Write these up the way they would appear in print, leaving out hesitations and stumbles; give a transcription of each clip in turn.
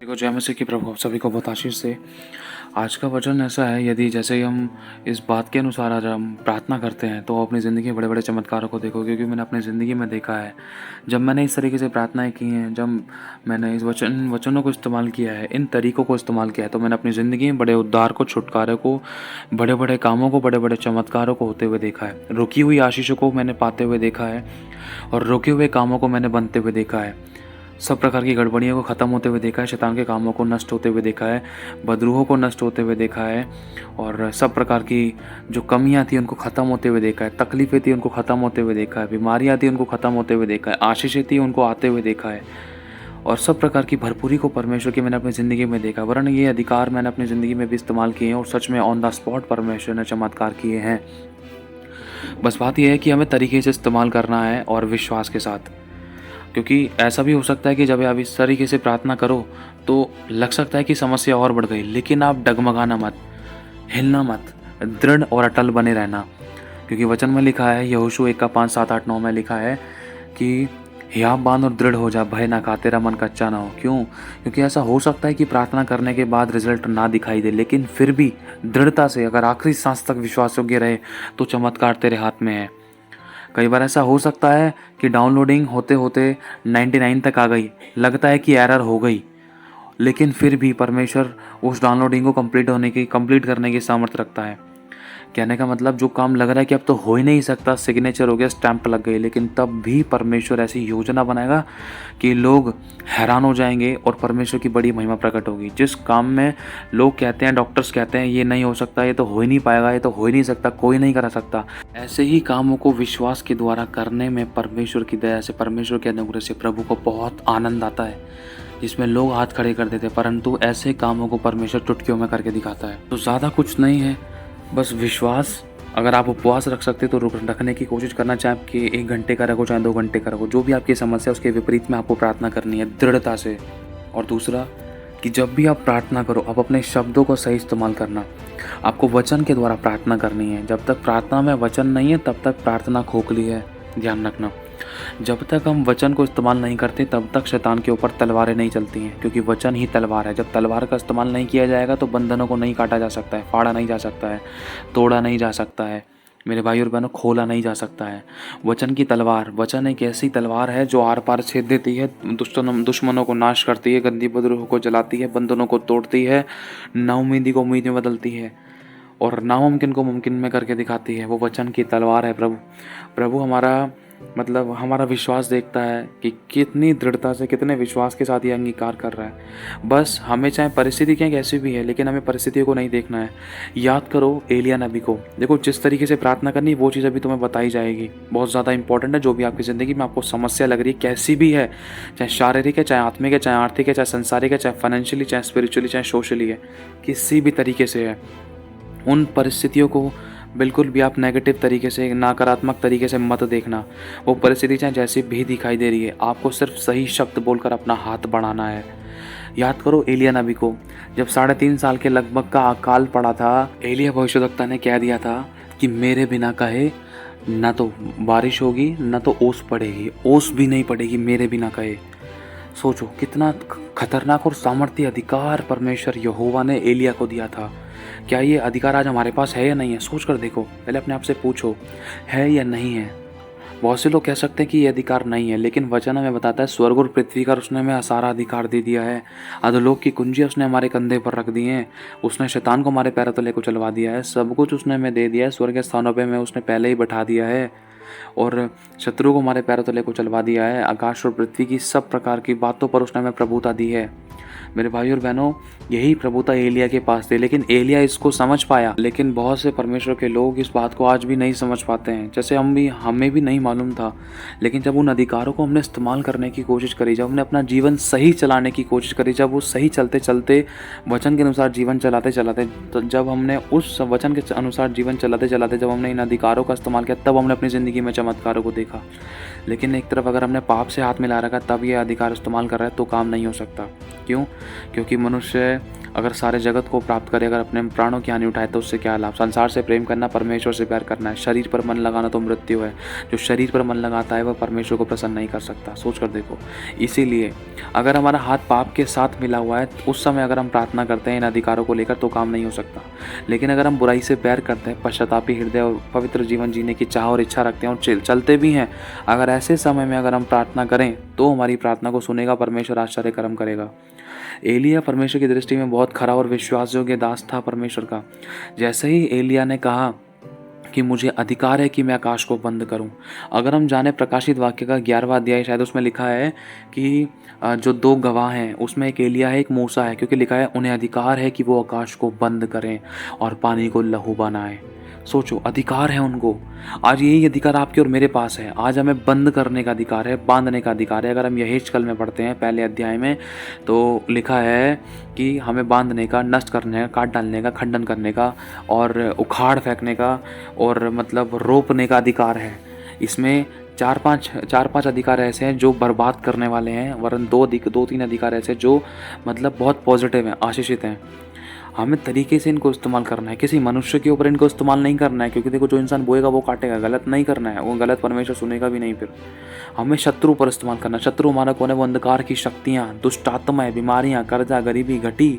देखो, जय मसीह की प्रभु आप सभी को बहुत आशीष से। आज का वचन ऐसा है, यदि जैसे ही हम इस बात के अनुसार आज हम प्रार्थना करते हैं तो अपनी ज़िंदगी में बड़े बड़े चमत्कारों को देखो। क्योंकि मैंने अपनी ज़िंदगी में देखा है, जब मैंने इस तरीके से प्रार्थनाएं की हैं, जब मैंने इस वचनों को इस्तेमाल किया है, इन तरीक़ों को इस्तेमाल किया है, तो मैंने अपनी ज़िंदगी में बड़े उद्धार को, छुटकारे को, बड़े बड़े कामों को, बड़े बड़े चमत्कारों को होते हुए देखा है। रुकी हुई आशीषों को मैंने पाते हुए देखा है और रुके हुए कामों को मैंने बनते हुए देखा है। सब प्रकार की गड़बड़ियों को ख़त्म होते हुए देखा है, शैतान के कामों को नष्ट होते हुए देखा है, बदरूहों को नष्ट होते हुए देखा है और सब प्रकार की जो कमियां थी उनको ख़त्म होते हुए देखा है, तकलीफ़ें थी उनको ख़त्म होते हुए देखा है, बीमारियां थी उनको ख़त्म होते हुए देखा है, आशीषें थी उनको आते हुए देखा है और सब प्रकार की भरपूरी को परमेश्वर की मैंने अपनी ज़िंदगी में देखा। वरन ये अधिकार मैंने अपनी ज़िंदगी में भी इस्तेमाल किए हैं और सच में ऑन द स्पॉट परमेश्वर ने चमत्कार किए हैं। बस बात यह है कि हमें तरीके से इस्तेमाल करना है और विश्वास के साथ। क्योंकि ऐसा भी हो सकता है कि जब आप इस तरीके से प्रार्थना करो तो लग सकता है कि समस्या और बढ़ गई, लेकिन आप डगमगाना मत, हिलना मत, दृढ़ और अटल बने रहना। क्योंकि वचन में लिखा है, यहोशू 1:5-7-8-9 में लिखा है कि हियाव बांध और दृढ़ हो जा, भय ना खा, तेरा मन कच्चा ना हो। क्यों? क्योंकि ऐसा हो सकता है कि प्रार्थना करने के बाद रिजल्ट ना दिखाई दे, लेकिन फिर भी दृढ़ता से अगर आखिरी सांस तक विश्वास योग्य रहे तो चमत्कार तेरे हाथ में है। कई बार ऐसा हो सकता है कि डाउनलोडिंग होते होते 99 तक आ गई, लगता है कि एरर हो गई, लेकिन फिर भी परमेश्वर उस डाउनलोडिंग को कंप्लीट करने की सामर्थ्य रखता है। कहने का मतलब, जो काम लग रहा है कि अब तो हो ही नहीं सकता, सिग्नेचर हो गया, स्टैंप लग गई, लेकिन तब भी परमेश्वर ऐसी योजना बनाएगा कि लोग हैरान हो जाएंगे और परमेश्वर की बड़ी महिमा प्रकट होगी। जिस काम में लोग कहते हैं, डॉक्टर्स कहते हैं ये नहीं हो सकता, ये तो हो ही नहीं पाएगा, ये तो हो ही नहीं सकता, कोई नहीं करा सकता, ऐसे ही कामों को विश्वास के द्वारा करने में परमेश्वर की दया से, परमेश्वर के अनुग्रह से प्रभु को बहुत आनंद आता है, जिसमें लोग हाथ खड़े कर देते, परंतु ऐसे कामों को परमेश्वर चुटकियों में करके दिखाता है। तो ज़्यादा कुछ नहीं है, बस विश्वास। अगर आप उपवास रख सकते तो रखने की कोशिश करना, चाहे आपके 1 घंटे का रखो, चाहे 2 घंटे का रखो, जो भी आपकी समस्या उसके विपरीत में आपको प्रार्थना करनी है दृढ़ता से। और दूसरा कि जब भी आप प्रार्थना करो, आप अपने शब्दों को सही इस्तेमाल करना। आपको वचन के द्वारा प्रार्थना करनी है। जब तक प्रार्थना में वचन नहीं है तब तक प्रार्थना खोखली है, ध्यान रखना। जब तक हम वचन को इस्तेमाल नहीं करते तब तक शैतान के ऊपर तलवारें नहीं चलती हैं, क्योंकि वचन ही तलवार है। जब तलवार का इस्तेमाल नहीं किया जाएगा तो बंधनों को नहीं काटा जा सकता है, फाड़ा नहीं जा सकता है, तोड़ा नहीं जा सकता है, मेरे भाई और बहनों, खोला नहीं जा सकता है। वचन की तलवार, वचन एक ऐसी तलवार है जो आर पार छेद देती है, दुश्मनों को नाश करती है, गंदी बदरूहों को जलाती है, बंधनों को तोड़ती है, नाउमीदी को उम्मीद में बदलती है और नामुमकिन को मुमकिन में करके दिखाती है। वो वचन की तलवार है। प्रभु हमारा विश्वास देखता है कि कितनी दृढ़ता से, कितने विश्वास के साथ ये अंगीकार कर रहा है। बस हमें चाहे परिस्थिति क्या कैसी भी है, लेकिन हमें परिस्थितियों को नहीं देखना है। याद करो एलिया नबी को। देखो, जिस तरीके से प्रार्थना करनी वो चीज़ अभी तुम्हें बताई जाएगी, बहुत ज़्यादा इंपॉर्टेंट है। जो भी आपकी ज़िंदगी में आपको समस्या लग रही है, कैसी भी है, चाहे शारीरिक है, चाहे आत्मिक है, चाहे आर्थिक है, चाहे संसारिक है, चाहे फाइनेंशियली, चाहे स्पिरिचुअली, चाहे सोशली है, किसी भी तरीके से है, उन परिस्थितियों को बिल्कुल भी आप नेगेटिव तरीके से, नकारात्मक तरीके से मत देखना। वो परिस्थिति चाहे जैसी भी दिखाई दे रही है, आपको सिर्फ सही शब्द बोलकर अपना हाथ बढ़ाना है। याद करो एलिया नबी को, जब 3.5 साल के लगभग का अकाल पड़ा था, एलिया भविष्यद्वक्ता ने कह दिया था कि मेरे बिना कहे न तो बारिश होगी न तो ओस पड़ेगी, ओस भी नहीं पड़ेगी मेरे बिना कहे। सोचो कितना खतरनाक और सामर्थ्य अधिकार परमेश्वर यहोवा ने एलिया को दिया था। क्या ये अधिकार आज हमारे पास है या नहीं है? सोच कर देखो, पहले अपने आप से पूछो, है या नहीं है। बहुत से लोग कह सकते हैं कि ये अधिकार नहीं है, लेकिन वचन हमें बताता है स्वर्ग और पृथ्वी का उसने हमें सारा अधिकार दे दिया है। अधोलोक की कुंजी उसने हमारे कंधे पर रख दी है। उसने शैतान को हमारे पैरों तले को चलवा दिया है। सब कुछ उसने हमें दे दिया है। स्वर्ग के स्थानों पर हमें उसने पहले ही बैठा दिया है और शत्रु को हमारे पैरों तले को चलवा दिया है। आकाश और पृथ्वी की सब प्रकार की बातों पर उसने हमें प्रभुता दी है। मेरे भाई और बहनों, यही प्रभुता एलिया के पास थी, लेकिन एलिया इसको समझ पाया। लेकिन बहुत से परमेश्वर के लोग इस बात को आज भी नहीं समझ पाते हैं, जैसे हमें भी नहीं मालूम था। लेकिन जब उन अधिकारों को हमने इस्तेमाल करने की कोशिश करी, जब हमने अपना जीवन सही चलाने की कोशिश करी, जब वो सही चलते चलते वचन के अनुसार जीवन चलाते चलाते, तो जब हमने उस वचन के अनुसार जीवन चलाते चलाते जब हमने इन अधिकारों का इस्तेमाल किया, तब हमने अपनी ज़िंदगी में चमत्कारों को देखा। लेकिन एक तरफ अगर हमने पाप से हाथ मिला रखा तब ये अधिकार इस्तेमाल कर रहा है तो काम नहीं हो सकता। क्यों? क्योंकि मनुष्य अगर सारे जगत को प्राप्त करे, अगर अपने प्राणों की हानि उठाए तो उससे क्या लाभ। संसार से प्रेम करना, परमेश्वर से प्यार करना है। शरीर पर मन लगाना तो मृत्यु है। जो शरीर पर मन लगाता है वह परमेश्वर को प्रसन्न नहीं कर सकता। सोच कर देखो। इसीलिए अगर हमारा हाथ पाप के साथ मिला हुआ है, उस समय अगर हम प्रार्थना करते हैं इन अधिकारों को लेकर, तो काम नहीं हो सकता। लेकिन अगर हम बुराई से प्यार करते हैं, पश्चातापी हृदय और पवित्र जीवन जीने की चाह और इच्छा रखते हैं और चलते भी हैं, अगर ऐसे समय में अगर हम प्रार्थना करें तो हमारी प्रार्थना को सुनेगा परमेश्वर, आश्चर्य कर्म करेगा। एलिया परमेश्वर की दृष्टि में बहुत खरा और विश्वासयोग्य दास था परमेश्वर का। जैसे ही एलिया ने कहा कि मुझे अधिकार है कि मैं आकाश को बंद करूं। अगर हम जाने प्रकाशित वाक्य का 11वां अध्याय, शायद उसमें लिखा है कि जो 2 गवाह हैं उसमें एक एलिया है, एक मूसा है, क्योंकि लिखा है उन्हें अधिकार है कि वो आकाश को बंद करें और पानी को लहू बनाएं। सोचो, अधिकार है उनको। आज यही अधिकार आपके और मेरे पास है। आज हमें बंद करने का अधिकार है, बांधने का अधिकार है। अगर हम यहेजकल में पढ़ते हैं पहले अध्याय में, तो लिखा है कि हमें बांधने का, नष्ट करने का, काट डालने का, खंडन करने का और उखाड़ फेंकने का और मतलब रोपने का अधिकार है। इसमें चार पांच अधिकार ऐसे हैं जो बर्बाद करने वाले हैं, वरन 2-3 अधिकार ऐसे जो मतलब बहुत पॉजिटिव हैं, आशीषित हैं। हमें तरीके से इनको इस्तेमाल करना है। किसी मनुष्य के ऊपर इनको इस्तेमाल नहीं करना है, क्योंकि देखो जो इंसान बोएगा वो काटेगा। गलत नहीं करना है, वो गलत परमेश्वर सुनेगा भी नहीं। फिर हमें शत्रु पर इस्तेमाल करना। शत्रु हमारा कौन है? वो अंधकार की शक्तियाँ, दुष्ट आत्माएं, बीमारियाँ, कर्जा, गरीबी, घटी,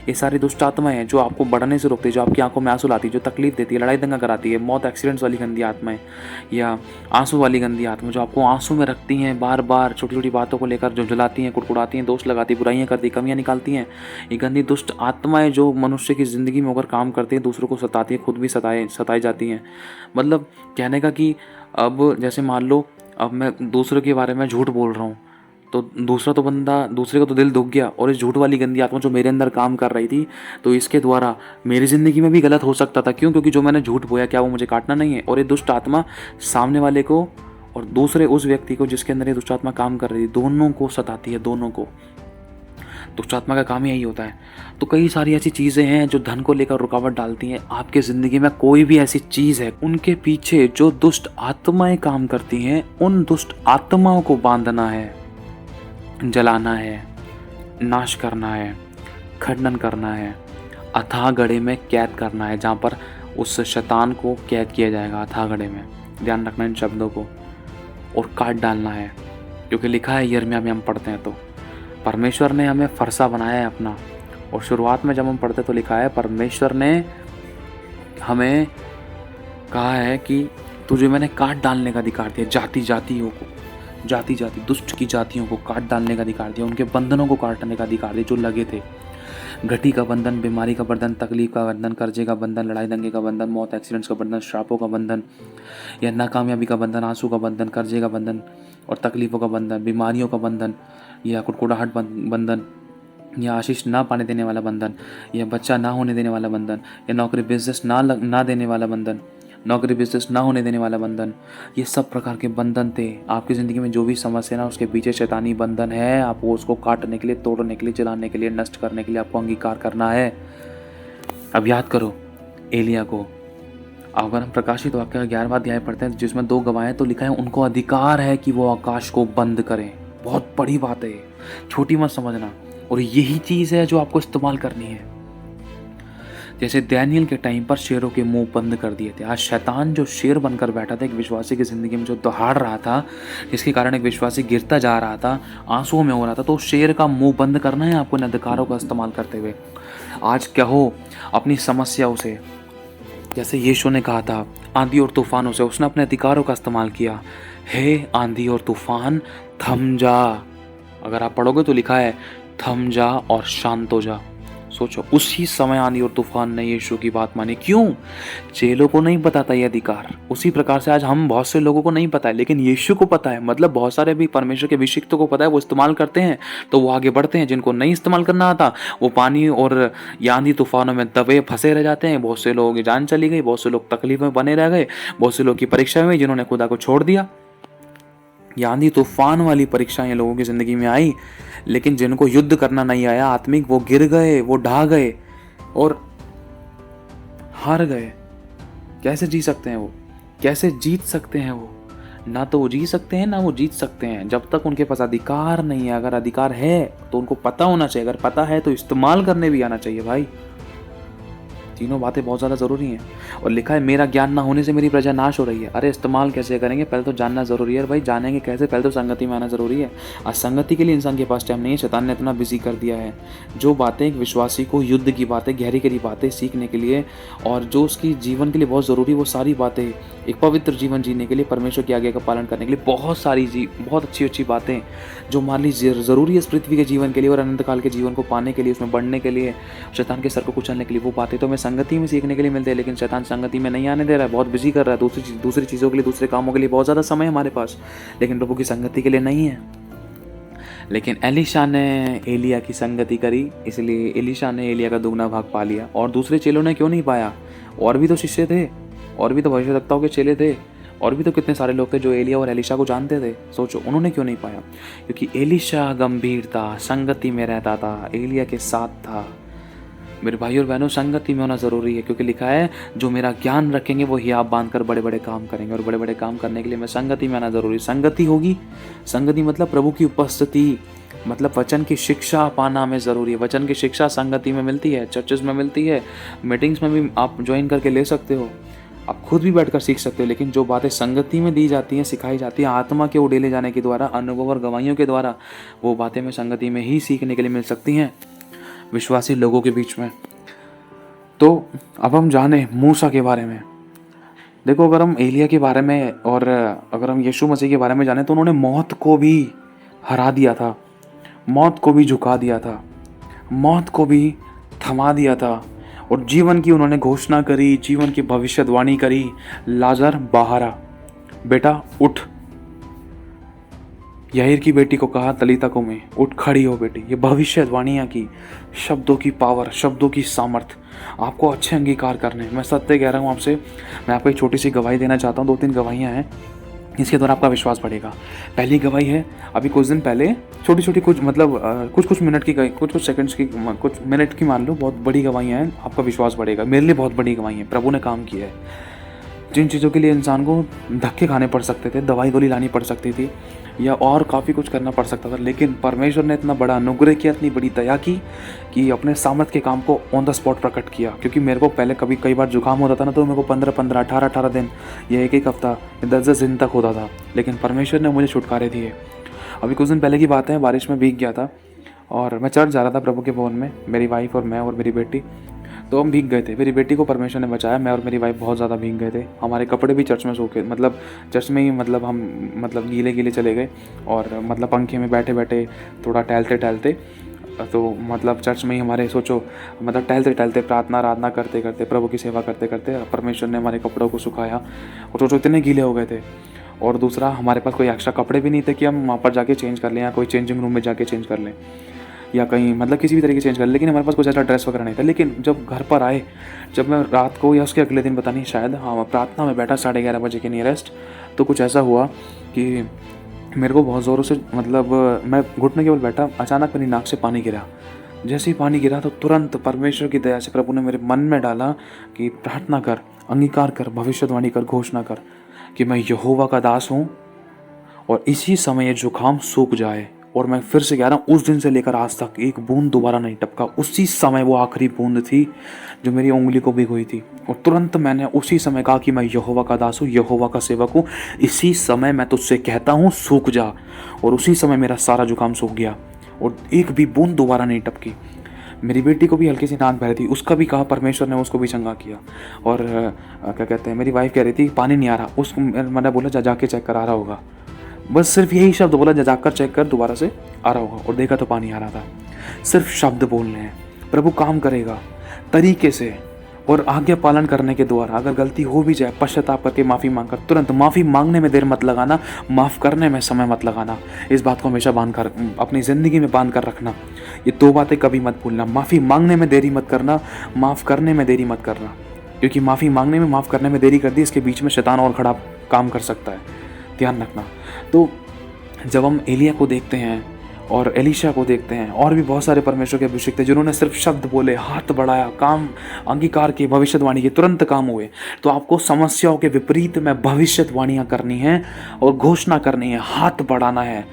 ये सारी दुष्ट आत्माएं हैं जो आपको बढ़ने से रोकती है, जो आपकी आंखों में आंसू लाती है, जो तकलीफ देती है, लड़ाई दंगा कराती है, मौत, एक्सीडेंट्स वाली गंदी आत्माएं या आंसू वाली गंदी आत्मा जो आपको आंसू में रखती हैं, बार बार छोटी छोटी बातों को लेकर जो जलाती हैं, कुड़कुड़ाती हैं, दोष लगाती, बुराइयां करती, कमियां निकालती हैं। ये गंदी दुष्ट आत्माएं जो मनुष्य की ज़िंदगी में होकर काम करती हैं, दूसरों को सताती हैं, खुद भी सताई जाती हैं। मतलब कहने का कि अब जैसे मान लो अब मैं दूसरों के बारे में झूठ बोल रहा हूँ, तो दूसरे का तो दिल दुख गया, और इस झूठ वाली गंदी आत्मा जो मेरे अंदर काम कर रही थी, तो इसके द्वारा मेरी ज़िंदगी में भी गलत हो सकता था। क्यों? क्योंकि जो मैंने झूठ बोया, क्या वो मुझे काटना नहीं है? और ये दुष्ट आत्मा सामने वाले को और दूसरे उस व्यक्ति को जिसके अंदर ये दुष्ट आत्मा काम कर रही थी, दोनों को सताती है, दोनों को। दुष्ट आत्मा का काम यही होता है। तो कई सारी ऐसी चीज़ें हैं जो धन को लेकर रुकावट डालती हैं आपके ज़िंदगी में। कोई भी ऐसी चीज़ है, उनके पीछे जो दुष्ट आत्माएं काम करती हैं, उन दुष्ट आत्माओं को बांधना है, जलाना है, नाश करना है, खंडन करना है, अथाह गड्ढे में कैद करना है, जहाँ पर उस शैतान को कैद किया जाएगा अथाह गड्ढे में। ध्यान रखना इन शब्दों को। और काट डालना है, क्योंकि लिखा है यिर्मयाह में हम पढ़ते हैं तो परमेश्वर ने हमें फरसा बनाया है अपना। और शुरुआत में जब हम पढ़ते तो लिखा है परमेश्वर ने हमें कहा है कि तुझे मैंने काट डालने का अधिकार दिया, जाति दुष्ट की जातियों को काट डालने का अधिकार दिया, उनके बंधनों को काटने का अधिकार दिया जो लगे थे। घटी का बंधन, बीमारी का बंधन, तकलीफ का बंधन, कर्जे का बंधन, लड़ाई दंगे का बंधन, मौत, एक्सीडेंट्स का बंधन, श्रापों का बंधन या नाकामयाबी का बंधन, आंसू का बंधन, कर्जे का बंधन और तकलीफ़ों का बंधन, बीमारियों का बंधन या कुड़कुड़ाहट बंधन या आशीष ना पाने देने वाला बंधन या बच्चा ना होने देने वाला बंधन या नौकरी बिजनेस ना देने वाला बंधन, नौकरी बिजनेस ना होने देने वाला बंधन, ये सब प्रकार के बंधन थे। आपकी ज़िंदगी में जो भी समस्या ना, उसके पीछे शैतानी बंधन है। आपको उसको काटने के लिए, तोड़ने के लिए, जलाने के लिए, नष्ट करने के लिए आपको अंगीकार करना है। अब याद करो एलिया को। अगर हम प्रकाशित वाक्य का 11वां अध्याय पढ़ते हैं जिसमें 2 गवाह हैं, तो लिखा है उनको अधिकार है कि वो आकाश को बंद करें। बहुत बड़ी बात है, छोटी मत समझना। और यही चीज़ है जो आपको इस्तेमाल करनी है। जैसे दानियेल के टाइम पर शेरों के मुंह बंद कर दिए थे, आज शैतान जो शेर बनकर बैठा था एक विश्वासी की ज़िंदगी में, जो दहाड़ रहा था, जिसके कारण एक विश्वासी गिरता जा रहा था, आंसुओं में हो रहा था, तो शेर का मुंह बंद करना है आपको इन अधिकारों का इस्तेमाल करते हुए। आज कहो अपनी समस्याओं से, जैसे यीशु ने कहा था आंधी और तूफानों से, उसने अपने अधिकारों का इस्तेमाल किया। हे आंधी और तूफान थम जा। अगर आप पढ़ोगे तो लिखा है थम जा और शांत हो जा। सोचो, उसी समय आंधी और तूफान ने यीशु की बात मानी। क्यों? चेलों को नहीं पता था ये अधिकार। उसी प्रकार से आज हम बहुत से लोगों को नहीं पता है, लेकिन यीशु को पता है। मतलब बहुत सारे भी परमेश्वर के अभिषिक्तों को पता है, वो इस्तेमाल करते हैं तो वो आगे बढ़ते हैं। जिनको नहीं इस्तेमाल करना आता, वो पानी और आंधी तूफानों में दबे फंसे रह जाते हैं। बहुत से लोगों की जान चली गई, बहुत से लोग तकलीफ में बने रह गए, बहुत से लोग की परीक्षा में जिन्होंने खुदा को छोड़ दिया। ये आंधी तूफान वाली परीक्षाएं लोगों की ज़िंदगी में आई, लेकिन जिनको युद्ध करना नहीं आया आत्मिक, वो गिर गए, वो ढह गए और हार गए। कैसे जी सकते हैं वो? कैसे जीत सकते हैं वो? ना तो वो जी सकते हैं, ना वो जीत सकते हैं, जब तक उनके पास अधिकार नहीं है। अगर अधिकार है तो उनको पता होना चाहिए, अगर पता है तो इस्तेमाल करने भी आना चाहिए भाई। तीनों बातें बहुत ज़्यादा ज़रूरी हैं। और लिखा है मेरा ज्ञान ना होने से मेरी प्रजा नाश हो रही है। अरे इस्तेमाल कैसे करेंगे, पहले तो जानना ज़रूरी है भाई। जानेंगे कैसे, पहले तो संगति में आना ज़रूरी है। आज संगति के लिए इंसान के पास टाइम नहीं है, शैतान ने इतना बिजी कर दिया है। जो बातें एक विश्वासी को युद्ध की बातें, गहरी गहरी बातें सीखने के लिए और जो उसकी जीवन के लिए बहुत ज़रूरी, वो सारी बातें एक पवित्र जीवन जीने के लिए, परमेश्वर की आज्ञा का पालन करने के लिए, बहुत अच्छी अच्छी बातें जो मान ली ज़रूरी है इस पृथ्वी के जीवन के लिए और अनंत काल के जीवन को पाने के लिए, उसमें बढ़ने के लिए, शैतान के सर को कुचलने के लिए, वो बातें तो हमें संगति में सीखने के लिए मिलते हैं। लेकिन शैतान संगति में नहीं आने दे रहा है, बहुत बिजी कर रहा है दूसरी चीज़ों के लिए, दूसरे कामों के लिए बहुत ज़्यादा समय हमारे पास, लेकिन प्रभु की संगति के लिए नहीं है। लेकिन एलीशा ने एलिया की संगति करी, इसलिए एलीशा ने एलिया का दुगना भाग पा लिया। और दूसरे चेलों ने क्यों नहीं पाया? और भी तो शिष्य थे, और भी तो भविष्यवक्ताओं के चेले थे, और भी तो कितने सारे लोग थे जो एलिया और एलीशा को जानते थे। सोचो उन्होंने क्यों नहीं पाया? क्योंकि एलीशा गंभीर था, संगति में रहता था, एलिया के साथ था। मेरे भाई और बहनों, संगति में होना ज़रूरी है, क्योंकि लिखा है जो मेरा ज्ञान रखेंगे वो हियाव बांध कर बड़े बड़े काम करेंगे। और बड़े बड़े काम करने के लिए मैं संगति में आना ज़रूरी। संगति होगी, संगति मतलब प्रभु की उपस्थिति, मतलब वचन की शिक्षा पाना हमें ज़रूरी है। वचन की शिक्षा संगति में मिलती है, चर्चेस में मिलती है, मीटिंग्स में भी आप ज्वाइन करके ले सकते हो, आप खुद भी बैठकर सीख सकते हो। लेकिन जो बातें संगति में दी जाती हैं, सिखाई जाती हैं, आत्मा के उड़ेले जाने के द्वारा, अनुभव और गवाहियों के द्वारा, वो बातें हमें संगति में ही सीखने के लिए मिल सकती हैं, विश्वासी लोगों के बीच में। तो अब हम जाने मूसा के बारे में। देखो, अगर हम एलिया के बारे में और अगर हम यीशु मसीह के बारे में जाने तो उन्होंने मौत को भी हरा दिया था, मौत को भी झुका दिया था, मौत को भी थमा दिया था और जीवन की उन्होंने घोषणा करी, जीवन की भविष्यवाणी करी। लाजर बाहर आ, बेटा उठ। याहीर की बेटी को कहा तलीता कुमी, उठ खड़ी हो बेटी। ये भविष्यवाणियाँ की, शब्दों की पावर, शब्दों की सामर्थ आपको अच्छे अंगीकार करने। मैं सत्य कह रहा हूँ आपसे, मैं आपको एक छोटी सी गवाही देना चाहता हूँ। 2-3 गवाहियाँ हैं, इसके द्वारा आपका विश्वास बढ़ेगा। पहली गवाही है, अभी कुछ दिन पहले छोटी छोटी कुछ कुछ मिनट की, कुछ सेकंड्स की, कुछ मिनट की मान लो, बहुत बड़ी गवाहियाँ हैं, आपका विश्वास बढ़ेगा। मेरे लिए बहुत बड़ी गवाही है, प्रभु ने काम किया है। जिन चीज़ों के लिए इंसान को धक्के खाने पड़ सकते थे, दवाई गोली लानी पड़ सकती थी, या और काफ़ी कुछ करना पड़ सकता था, लेकिन परमेश्वर ने इतना बड़ा अनुग्रह किया, इतनी बड़ी दया की कि अपने सामर्थ के काम को ऑन द स्पॉट प्रकट किया। क्योंकि मेरे को पहले कई बार जुकाम होता था ना, तो मेरे को 15-15, 18-18 दिन या एक हफ्ता, 10-10 दिन तक होता था, लेकिन परमेश्वर ने मुझे छुटकारे दिए। अभी कुछ दिन पहले की बात है, बारिश में भीग गया था और मैं चर्च जा रहा था प्रभु के भवन में, मेरी वाइफ और मैं और मेरी बेटी। तो हम भीग गए थे, मेरी बेटी को परमेश्वर ने बचाया, मैं और मेरी वाइफ बहुत ज़्यादा भीग गए थे। हमारे कपड़े भी चर्च में सूखे, चर्च में ही हम गीले गीले चले गए और पंखे में बैठे बैठे थोड़ा टहलते तो चर्च में ही हमारे, सोचो टहलते प्रार्थना आराधना करते करते, प्रभु की सेवा करते करते परमेश्वर ने हमारे कपड़ों को सुखाया और सोचो इतने गीले हो गए थे। और दूसरा, हमारे पास कोई एक्स्ट्रा कपड़े भी नहीं थे कि हम वहाँ पर जाके चेंज कर लें या कोई चेंजिंग रूम में जाके चेंज कर लें या कहीं किसी भी तरीके से चेंज कर ले, लेकिन हमारे पास कुछ ऐसा ड्रेस वगैरह नहीं था। लेकिन जब घर पर आए, जब मैं रात को या उसके अगले दिन पता नहीं, शायद हाँ, प्रार्थना में बैठा 11:30 बजे के नियरेस्ट, तो कुछ ऐसा हुआ कि मेरे को बहुत ज़ोरों से मैं घुटने के बल बैठा, अचानक मेरी नाक से पानी गिरा। जैसे ही पानी गिरा तो तुरंत परमेश्वर की दया से प्रभु ने मेरे मन में डाला कि प्रार्थना कर, अंगीकार कर, भविष्यवाणी कर, घोषणा कर कि मैं यहोवा का दास हूँ और इसी समय ये जुकाम सूख जाए। और मैं फिर से कह रहा हूँ, उस दिन से लेकर आज तक एक बूंद दोबारा नहीं टपका। उसी समय वो आखिरी बूंद थी जो मेरी उंगली को भिगोई थी, और तुरंत मैंने उसी समय कहा कि मैं यहोवा का दास हूँ, यहोवा का सेवक हूँ, इसी समय मैं तुझसे कहता हूँ सूख जा। और उसी समय मेरा सारा जुकाम सूख गया और एक भी बूंद दोबारा नहीं टपकी। मेरी बेटी को भी हल्की सी नाक बह रही थी, उसका भी कहा, परमेश्वर ने उसको भी चंगा किया। और क्या कहते हैं, मेरी वाइफ कह रही थी पानी नहीं आ रहा, मैंने बोला जाके चेक कर, आ रहा होगा। बस सिर्फ यही शब्द बोला, जाकर चेक कर, दोबारा से आ रहा होगा। और देखा तो पानी आ रहा था। सिर्फ शब्द बोलने हैं, प्रभु काम करेगा तरीके से और आज्ञा पालन करने के द्वारा। अगर गलती हो भी जाए, पश्चाताप करके माफ़ी मांगकर, तुरंत माफ़ी मांगने में देर मत लगाना, माफ़ करने में समय मत लगाना। इस बात को हमेशा बांध कर अपनी ज़िंदगी में बांध कर रखना। ये 2 बातें कभी मत भूलना, माफ़ी मांगने में देरी मत करना, माफ़ करने में देरी मत करना। क्योंकि माफ़ी मांगने में, माफ़ करने में देरी कर दी, इसके बीच में शैतान और खड़ा काम कर सकता है, ध्यान रखना। तो जब हम एलिया को देखते हैं और एलीशा को देखते हैं, और भी बहुत सारे परमेश्वर के अभिषेक थे जिन्होंने सिर्फ शब्द बोले, हाथ बढ़ाया, काम अंगीकार की, भविष्यवाणी की, तुरंत काम हुए। तो आपको समस्याओं के विपरीत में भविष्यवाणियाँ करनी है और घोषणा करनी है, हाथ बढ़ाना है।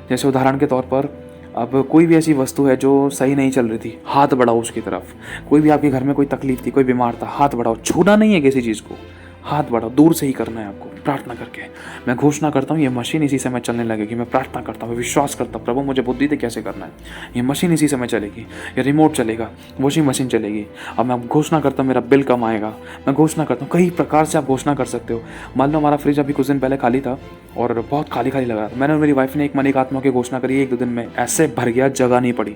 जैसे उदाहरण के तौर पर, अब कोई भी ऐसी वस्तु है जो सही नहीं चल रही थी, हाथ बढ़ाओ उसकी तरफ। कोई भी आपके घर में कोई तकलीफ थी, कोई बीमार था, हाथ बढ़ाओ। छूना नहीं है किसी चीज़ को, हाथ बढ़ाओ, दूर से ही करना है आपको, प्रार्थना करके। मैं घोषणा करता हूँ ये मशीन इसी समय चलने लगेगी। मैं प्रार्थना करता हूँ, विश्वास करता हूँ, प्रभु मुझे बुद्धि दे कैसे करना है। ये मशीन इसी समय चलेगी, ये रिमोट चलेगा, वॉशिंग मशीन चलेगी। अब मैं घोषणा करता हूँ मेरा बिल कम आएगा। मैं घोषणा करता हूँ, कई प्रकार से आप घोषणा कर सकते हो। मान लो हमारा फ्रिज अभी कुछ दिन पहले खाली था और बहुत खाली खाली लग रहा था। मैंने और मेरी वाइफ ने एक मन एक आत्मा की घोषणा करी, 1-2 दिन में ऐसे भर गया, जगह नहीं पड़ी।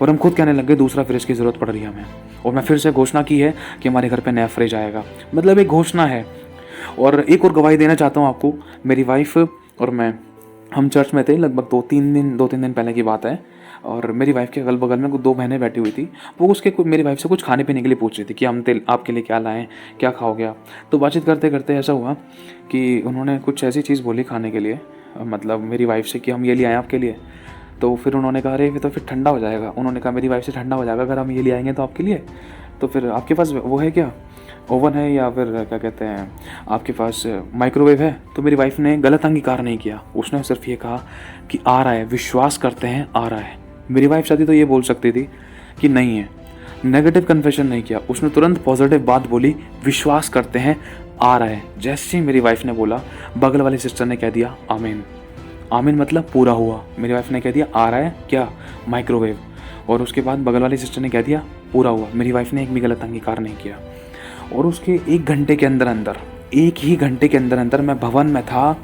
और हम खुद कहने लग गए दूसरा फ्रिज की ज़रूरत पड़ रही है हमें। और मैं फिर से घोषणा की है कि हमारे घर पे नया फ्रिज आएगा। मतलब एक घोषणा है। और एक और गवाही देना चाहता हूँ आपको। मेरी वाइफ और मैं, हम चर्च में थे, लगभग 2-3 दिन पहले की बात है। और मेरी वाइफ के अगल बगल में 2 बहनें बैठी हुई थी। वो मेरी वाइफ से कुछ खाने पीने के लिए पूछ रही थी कि हम आपके लिए क्या लाएं, क्या खाओगे आप। तो बातचीत करते करते ऐसा हुआ कि उन्होंने कुछ ऐसी चीज़ बोली खाने के लिए, मतलब मेरी वाइफ से, कि हम ये ले आएँ आपके लिए। तो फिर उन्होंने कहा, अरे तो फिर ठंडा हो जाएगा। उन्होंने कहा मेरी वाइफ से, ठंडा हो जाएगा अगर हम ये ले आएंगे तो आपके लिए। तो फिर आपके पास वो है क्या, ओवन है, या फिर क्या कहते हैं आपके पास माइक्रोवेव है? तो मेरी वाइफ ने गलत अंगीकार नहीं किया। उसने सिर्फ ये कहा कि आ रहा है, विश्वास करते हैं आ रहा है। मेरी वाइफ चाहती तो ये बोल सकती थी कि नहीं है, नेगेटिव कन्फेशन नहीं किया। उसने तुरंत पॉजिटिव बात बोली, विश्वास करते हैं आ रहा है। जैसे ही मेरी वाइफ ने बोला, बगल वाली सिस्टर ने कह दिया आमीन। आमीन मतलब पूरा हुआ। मेरी वाइफ ने कह दिया आ रहा है क्या, माइक्रोवेव। और उसके बाद बगल वाली सिस्टर ने कह दिया पूरा हुआ। मेरी वाइफ ने एक भी गलत अंगीकार नहीं किया। और उसके 1 घंटे के अंदर अंदर, 1 ही घंटे के अंदर अंदर मैं भवन में था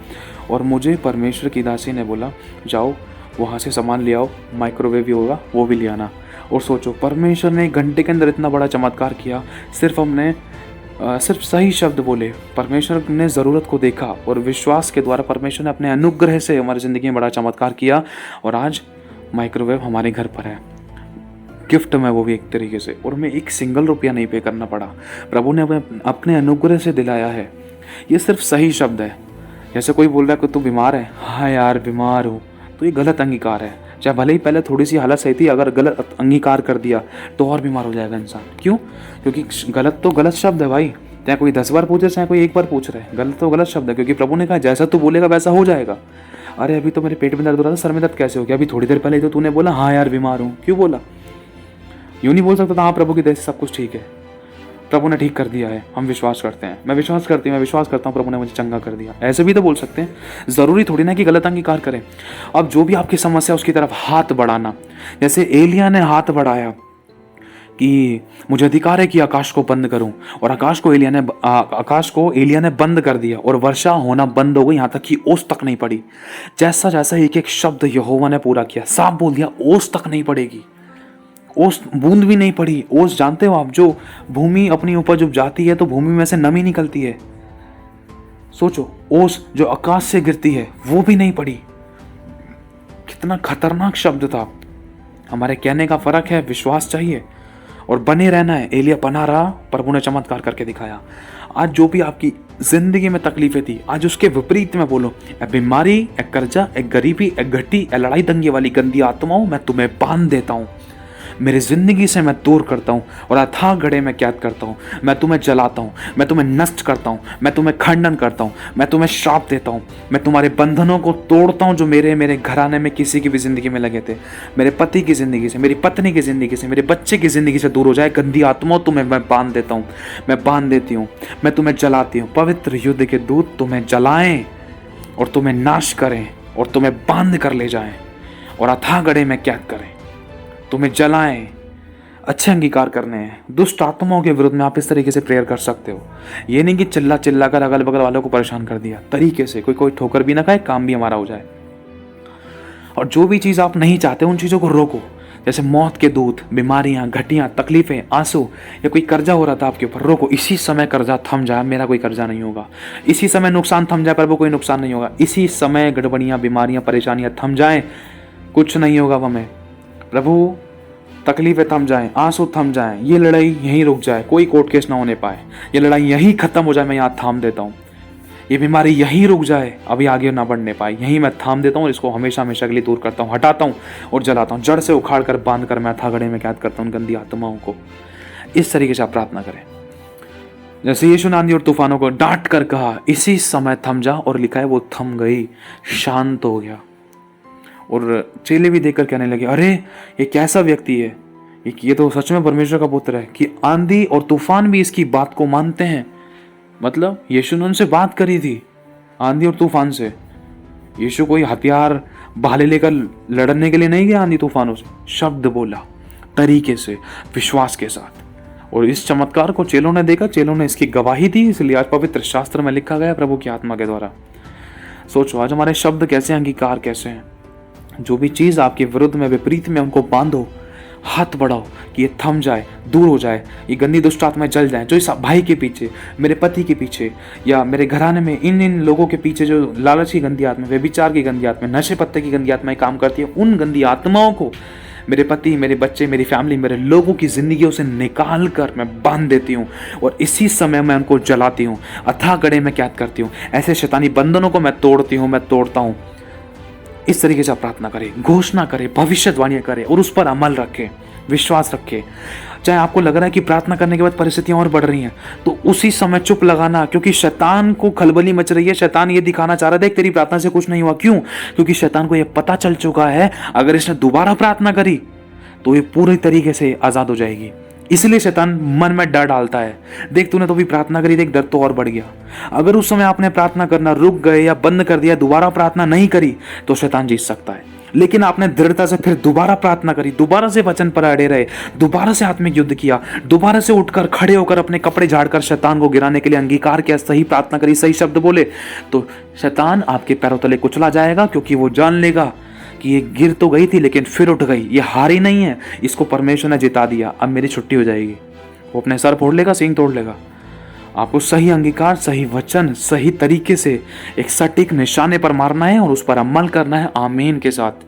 और मुझे परमेश्वर की दासी ने बोला, जाओ वहाँ से सामान ले आओ, माइक्रोवेव भी होगा वो भी ले आना। और सोचो, परमेश्वर ने 1 घंटे के अंदर इतना बड़ा चमत्कार किया। सिर्फ हमने सिर्फ सही शब्द बोले, परमेश्वर ने ज़रूरत को देखा और विश्वास के द्वारा परमेश्वर ने अपने अनुग्रह से हमारी ज़िंदगी में बड़ा चमत्कार किया। और आज माइक्रोवेव हमारे घर पर है, गिफ्ट में, वो भी एक तरीके से। और हमें 1 सिंगल रुपया नहीं पे करना पड़ा। प्रभु ने अपने अनुग्रह से दिलाया है। ये सिर्फ सही शब्द है। जैसे कोई बोल रहा है कि तू बीमार है, हाँ यार बीमार हूँ, तो ये गलत अंगीकार है। चाहे भले ही पहले थोड़ी सी हालत सही थी, अगर गलत अंगीकार कर दिया तो और बीमार हो जाएगा इंसान। क्यों? क्योंकि गलत तो गलत शब्द है भाई। चाहे कोई 10 बार पूछे, चाहे कोई 1 बार पूछ रहे हैं, गलत तो गलत शब्द है। क्योंकि प्रभु ने कहा जैसा तू बोलेगा वैसा हो जाएगा। अरे अभी तो मेरे पेट में दर्द हो रहा था, सर में दर्द कैसे हो गया? अभी थोड़ी देर पहले तो तूने बोला हाँ यार बीमार हूँ। क्यों बोला? यूँ नहीं बोल सकता था हाँ प्रभु की दया से सब कुछ ठीक है, प्रभु ने ठीक कर दिया है, हम विश्वास करते हैं, मैं विश्वास करती हूँ, मैं विश्वास करता हूँ प्रभु ने मुझे चंगा कर दिया। ऐसे भी तो बोल सकते हैं। ज़रूरी थोड़ी ना कि गलत अंगीकार करें। अब जो भी आपकी समस्या उसकी तरफ हाथ बढ़ाना। जैसे एलिया ने हाथ बढ़ाया कि मुझे अधिकार है कि आकाश को बंद करूं, और आकाश को एलिया ने बंद कर दिया और वर्षा होना बंद हो गई, यहाँ तक कि ओस तक नहीं पड़ी। जैसा जैसा एक एक शब्द यहोवा ने पूरा किया, साफ बोल दिया ओस तक नहीं पड़ेगी, ओस बूंद भी नहीं पड़ी। ओस जानते हो आप, जो भूमि अपनी उपज उपजाती है तो भूमि में से नमी निकलती है। सोचो, ओस जो आकाश से गिरती है वो भी नहीं पड़ी। कितना खतरनाक शब्द था। हमारे कहने का फर्क है, विश्वास चाहिए और बने रहना है। एलिया बना रहा, प्रभु ने चमत्कार करके दिखाया। आज जो भी आपकी जिंदगी में तकलीफें थी, आज उसके विपरीत में बोलो, ए बीमारी, ए कर्जा, ए गरीबी, ए घटी, ए लड़ाई दंगे वाली गंदी आत्माओं, मैं तुम्हें बांध देता हूँ, मेरी जिंदगी से मैं दूर करता हूँ और अथाह गड्ढे में कैद करता हूँ। मैं तुम्हें जलाता हूँ, मैं तुम्हें नष्ट करता हूँ, मैं तुम्हें खंडन करता हूँ, मैं तुम्हें श्राप देता हूँ, मैं तुम्हारे बंधनों को तोड़ता हूँ जो मेरे घराने में किसी की भी जिंदगी में लगे थे। मेरे पति की जिंदगी से, मेरी पत्नी की जिंदगी से, मेरे बच्चे की जिंदगी से दूर हो जाए। गंदी आत्माओं तुम्हें मैं बांध देता हूँ, मैं बांध देती हूँ, मैं तुम्हें जलाती हूँ। पवित्र युद्ध के दूत तुम्हें जलाएं और तुम्हें नाश करें और तुम्हें बांध कर ले जाएं और अथाह गड्ढे में कैद करें, तुम्हें जलाएं। अच्छे अंगीकार करने हैं। दुष्ट आत्माओं के विरुद्ध में आप इस तरीके से प्रेयर कर सकते हो। ये नहीं कि चिल्ला चिल्ला कर अगल बगल वालों को परेशान कर दिया। तरीके से कोई ठोकर भी ना खाए, काम भी हमारा हो जाए। और जो भी चीज़ आप नहीं चाहते उन चीज़ों को रोको। जैसे मौत के दूत, बीमारियां, घटियां, तकलीफें, आंसू, या कोई कर्जा हो रहा था आपके ऊपर, रोको। इसी समय कर्जा थम जाए, मेरा कोई कर्जा नहीं होगा। इसी समय नुकसान थम जाए, प्रभु कोई नुकसान नहीं होगा। इसी समय गड़बड़ियाँ, बीमारियाँ, परेशानियाँ थम जाएं, कुछ नहीं होगा हमें। प्रभु तकलीफें थम जाएं, आंसू थम जाएं, ये लड़ाई यहीं रुक जाए, कोई कोर्ट केस ना होने पाए, ये लड़ाई यहीं खत्म हो जाए, मैं यहाँ थाम देता हूँ। ये बीमारी यहीं रुक जाए, अभी आगे ना बढ़ने पाए, यहीं मैं थाम देता हूँ, इसको हमेशा हमेशा के लिए दूर करता हूँ, हटाता हूँ और जलाता हूँ, जड़ से उखाड़ कर बांध कर मैं अथाह में कैद करता हूँ गंदी आत्माओं को। इस तरीके से आप प्रार्थना करें। जैसे यीशु ने आंधी और तूफानों को डांट कर कहा, इसी समय थम जा, और लिखा है वो थम गई, शांत हो गया। और चेले भी देखकर कहने लगे, अरे ये कैसा व्यक्ति है, ये तो सच में परमेश्वर का पुत्र है कि आंधी और तूफान भी इसकी बात को मानते हैं। मतलब यीशु ने उनसे बात करी थी, आंधी और तूफान से। यीशु कोई हथियार भाले लेकर लड़ने के लिए नहीं गया आंधी तूफानों से, शब्द बोला तरीके से, विश्वास के साथ। और इस चमत्कार को चेलों ने देखा, चेलों ने इसकी गवाही दी, इसलिए आज पवित्र शास्त्र में लिखा गया प्रभु की आत्मा के द्वारा। सोचो आज हमारे शब्द कैसे हैं, अंगीकार कैसे हैं। जो भी चीज आपके विरुद्ध में, विपरीत में, उनको बांधो, हाथ बढ़ाओ कि ये थम जाए, दूर हो जाए, ये गंदी दुष्ट आत्माएं जल जाए। जो इस भाई के पीछे, मेरे पति के पीछे, या मेरे घराने में इन लोगों के पीछे जो लालच की गंदी आत्माएं, व्यभिचार की गंदी आत्माएं, नशे पत्ते की गंदी आत्माएं काम करती है, उन गंदी आत्माओं को मेरे पति, मेरे बच्चे, मेरी फैमिली, मेरे लोगों की जिंदगियों से निकाल कर मैं बांध देती हूँ और इसी समय मैं उनको जलाती हूँ, अथाह गड्ढे में कैद करती हूँ। ऐसे शैतानी बंधनों को मैं तोड़ती हूँ, मैं तोड़ता हूँ। इस तरीके से आप प्रार्थना करें, घोषणा करें, भविष्यवाणियां करें और उस पर अमल रखें, विश्वास रखें। चाहे आपको लग रहा है कि प्रार्थना करने के बाद परिस्थितियां और बढ़ रही हैं, तो उसी समय चुप लगाना, क्योंकि शैतान को खलबली मच रही है। शैतान ये दिखाना चाह रहा है, देख तेरी प्रार्थना से कुछ नहीं हुआ। क्यों? क्योंकि शैतान को यह पता चल चुका है अगर इसने दोबारा प्रार्थना करी तो ये पूरी तरीके से आजाद हो जाएगी। इसलिए शैतान मन में डर डालता है, देख तूने तो भी प्रार्थना करी, देख डर तो और बढ़ गया। अगर उस समय आपने प्रार्थना करना रुक गए या बंद कर दिया, दोबारा प्रार्थना नहीं करी, तो शैतान जीत सकता है। लेकिन आपने दृढ़ता से फिर दोबारा प्रार्थना करी, दोबारा से वचन पर अड़े रहे, दोबारा से आत्मिक युद्ध किया, दोबारा से उठकर खड़े होकर अपने कपड़े झाड़कर शैतान को गिराने के लिए अंगीकार किया, सही प्रार्थना करी, सही शब्द बोले, तो शैतान आपके पैरों तले कुचला जाएगा। क्योंकि वो जान लेगा कि ये गिर तो गई थी लेकिन फिर उठ गई, ये हारी नहीं है, इसको परमेश्वर ने जिता दिया, अब मेरी छुट्टी हो जाएगी। वो अपने सर फोड़ लेगा, सींग तोड़ लेगा। आपको सही अंगीकार, सही वचन, सही तरीके से एक सटीक निशाने पर मारना है और उस पर अमल करना है आमीन के साथ,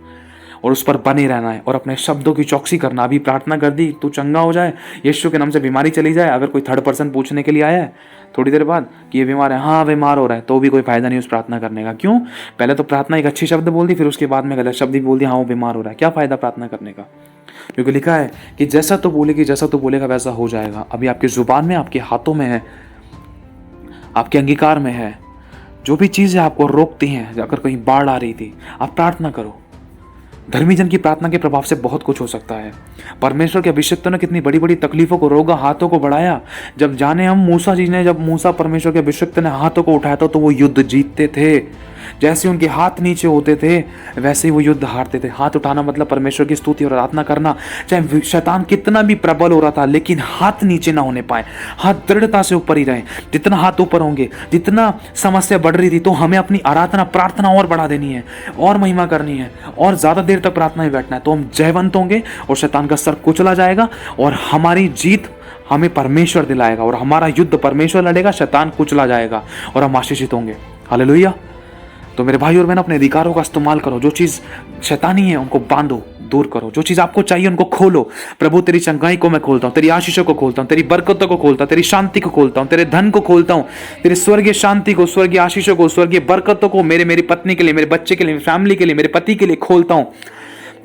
और उस पर बने रहना है और अपने शब्दों की चौकसी करना। अभी प्रार्थना कर दी, तू चंगा हो जाए, यीशु के नाम से बीमारी चली जाए। अगर कोई थर्ड पर्सन पूछने के लिए आया है थोड़ी देर बाद कि ये बीमार है, हाँ बीमार हो रहा है, तो भी कोई फायदा नहीं उस प्रार्थना करने का। क्यों? पहले तो प्रार्थना एक अच्छी शब्द बोल दी, फिर उसके बाद में गलत शब्द भी बोल दिया, हाँ वो बीमार हो रहा है। क्या फायदा प्रार्थना करने का? क्योंकि लिखा है कि जैसा तो बोलेगी, जैसा तो बोलेगा वैसा हो जाएगा। अभी आपकी जुबान में, आपके हाथों में है, आपके अंगीकार में है। जो भी चीजें आपको रोकती हैं, अगर कहीं बाढ़ आ रही थी, आप प्रार्थना करो। धर्मी जन की प्रार्थना के प्रभाव से बहुत कुछ हो सकता है। परमेश्वर के अभिषिक्तों ने कितनी बड़ी बड़ी तकलीफों को रोका, हाथों को बढ़ाया। जब जाने हम मूसा जी ने, जब मूसा परमेश्वर के अभिषिक्त ने हाथों को उठाया था, तो वो युद्ध जीतते थे। जैसे उनके हाथ नीचे होते थे वैसे ही वो युद्ध हारते थे। हाथ उठाना मतलब परमेश्वर की स्तुति और आराधना करना। चाहे शैतान कितना भी प्रबल हो रहा था, लेकिन हाथ नीचे ना होने पाए, हाथ दृढ़ता से ऊपर ही रहे। जितना हाथ ऊपर होंगे, जितना समस्या बढ़ रही थी, तो हमें अपनी आराधना, प्रार्थना और बढ़ा देनी है, और महिमा करनी है, और ज्यादा देर तक प्रार्थना में बैठना है। तो हम जयवंत होंगे और शैतान का सर कुचला जाएगा और हमारी जीत हमें परमेश्वर दिलाएगा, और हमारा युद्ध परमेश्वर लड़ेगा, शैतान कुचला जाएगा और हम आशीषित होंगे। हालेलुया। तो मेरे भाई और बहन, अपने अधिकारों का इस्तेमाल करो। जो चीज शैतानी है उनको बांधो, दूर करो। जो चीज आपको चाहिए उनको खोलो। प्रभु तेरी चंगाई को मैं खोलता हूँ, तेरी आशीषों को खोलता हूँ, तेरी बरकतों को खोलता हूँ, तेरी शांति को खोलता हूँ, तेरे धन को खोलता हूँ, तेरे स्वर्गीय शांति को, स्वर्गीय आशीषों को, स्वर्गीय बरकतों को मेरी पत्नी के लिए, मेरे बच्चे के लिए, मेरी फैमिली के लिए, मेरे पति के लिए खोलता हूँ।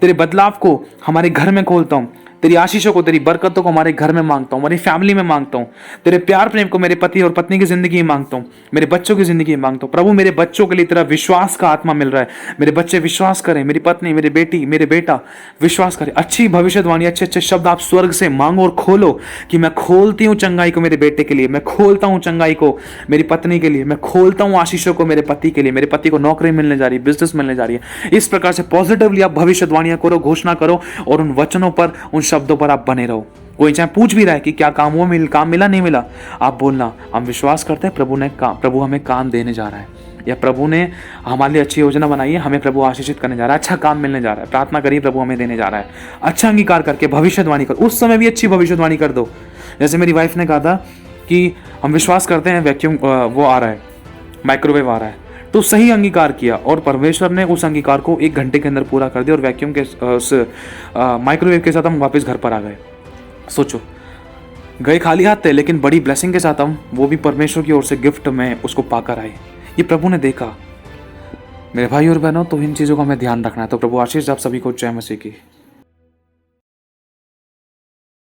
तेरे बदलाव को हमारे घर में खोलता हूँ, तेरी आशीषों को, तेरी बरकतों को हमारे घर में मांगता हूँ, हमारी फैमिली में मांगता हूँ। तेरे प्यार प्रेम को मेरे पति और पत्नी की जिंदगी में मांगता हूँ, मेरे बच्चों की जिंदगी में मांगता हूँ। प्रभु मेरे बच्चों के लिए तेरा विश्वास का आत्मा मिल रहा है। मेरे बच्चे विश्वास करें, मेरी पत्नी, मेरी बेटी, मेरे बेटा विश्वास करें। अच्छी भविष्यवाणी, अच्छे अच्छे शब्द आप स्वर्ग से मांगो और खोलो कि मैं खोलती हूँ चंगाई को मेरे बेटे के लिए, मैं खोलता हूँ चंगाई को मेरी पत्नी के लिए, मैं खोलता हूँ आशीषों को मेरे पति के लिए, मेरे पति को नौकरी मिलने जा रही है, बिजनेस मिलने जा रही है। इस प्रकार से पॉजिटिवली आप भविष्यवाणियां करो, घोषणा करो, और उन वचनों पर, उन शब्दों पर आप बने रहो। कोई चाहे पूछ भी रहा है कि क्या काम हुआ, काम मिला नहीं मिला, आप बोलना हम विश्वास करते हैं प्रभु हमें काम देने जा रहा है, या प्रभु ने हमारे लिए अच्छी योजना बनाई है, हमें प्रभु आशीषित करने जा रहा है, अच्छा काम मिलने जा रहा है। प्रार्थना करिए, प्रभु हमें देने जा रहा है। अच्छा अंगीकार करके भविष्यवाणी कर, उस समय भी अच्छी भविष्यवाणी कर दो। जैसे मेरी वाइफ ने कहा था कि हम विश्वास करते हैं वैक्यूम वो आ रहा है, माइक्रोवेव आ रहा है, तो सही अंगीकार किया और परमेश्वर ने उस अंगीकार को 1 घंटे के अंदर पूरा कर दिया, और वैक्यूम के माइक्रोवेव के साथ हम वापस घर पर आ गए। सोचो, गए खाली हाथ थे, लेकिन बड़ी ब्लेसिंग के साथ हम, वो भी परमेश्वर की ओर से गिफ्ट में उसको पाकर आए। ये प्रभु ने देखा। मेरे भाई और बहनों, तो इन चीज़ों का हमें ध्यान रखना है। तो प्रभु आशीष आप सभी को। जय मसीह की।